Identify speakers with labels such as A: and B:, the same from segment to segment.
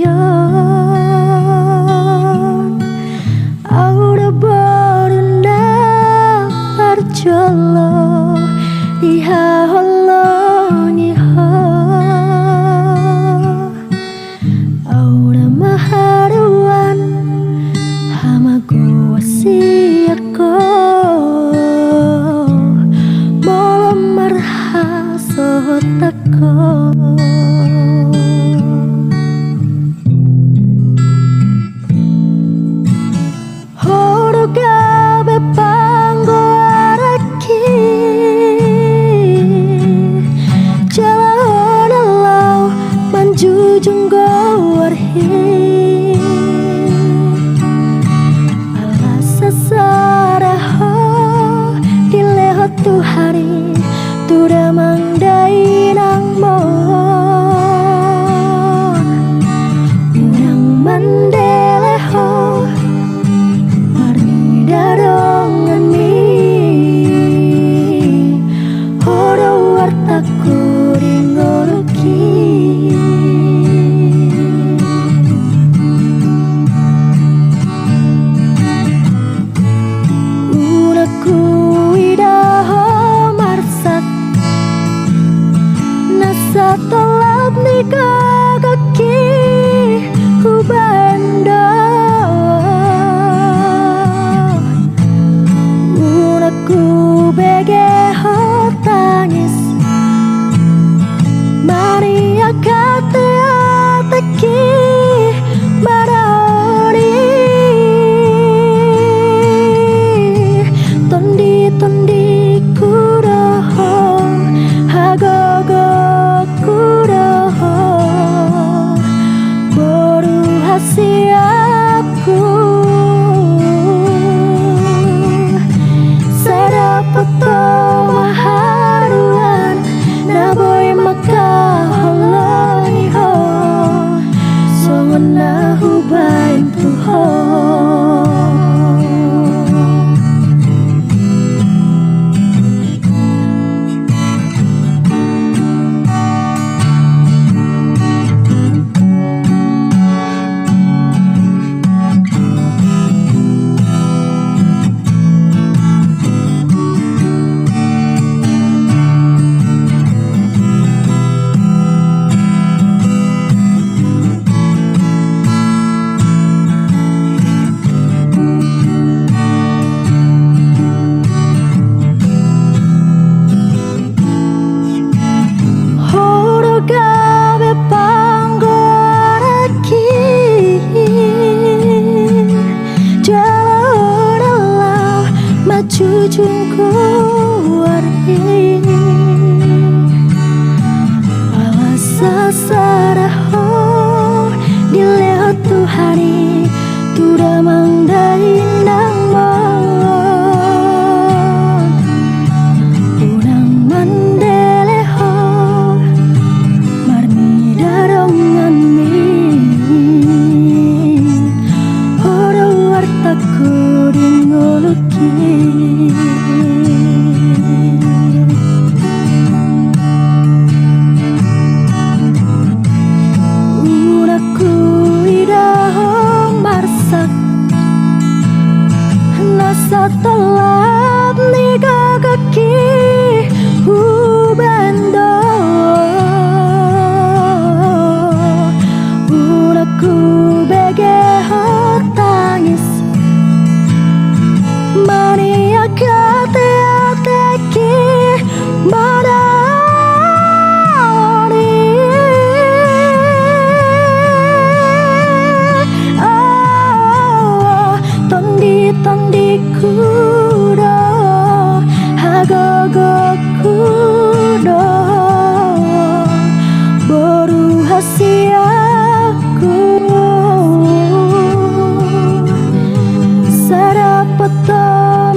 A: yon Aura borunda parjolo Iha holo niho Aura maharuan Hamago wasiako Molo marha sohotako Gabe panggo araki Jalan lau manjujung warhi Alasa saraho dileho tu hari Tuda mangdai nang mo Unang mandeleho darongan mi horo wartaku ringoloki unaku idaho marsak nasa tolap nikagaki kubando Ku begeho tangis Maria kate ateki maraori Tondi kuroho Hagogo kuroho Boru hasiapku Poto maharuan Naboy makaholo niho Songon na hubain tuho Gabe panggo araki Jalan lau majujungku warhi Alasa saraho dileho tu hari Tuda mangdai nang mon Unang mandeleho darongan mi horo wartaku ringoloki unaku idaho marsak nasa telap nikagaki ubando Ku begeho tangis Mania kate ateki maraori Tondi kudo Hagogo kudo Boru hasiaku Sarapoto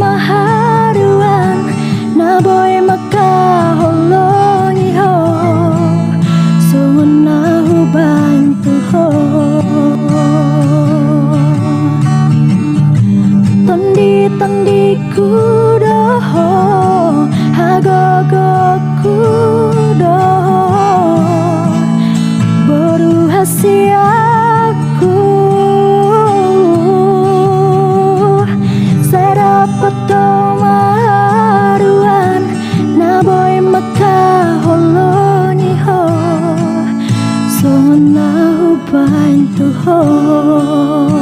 A: maharuan Naboy makaholo niho Sungun nahu bantuho Tondi kudoho Hagogo kudo Boru hasia entuho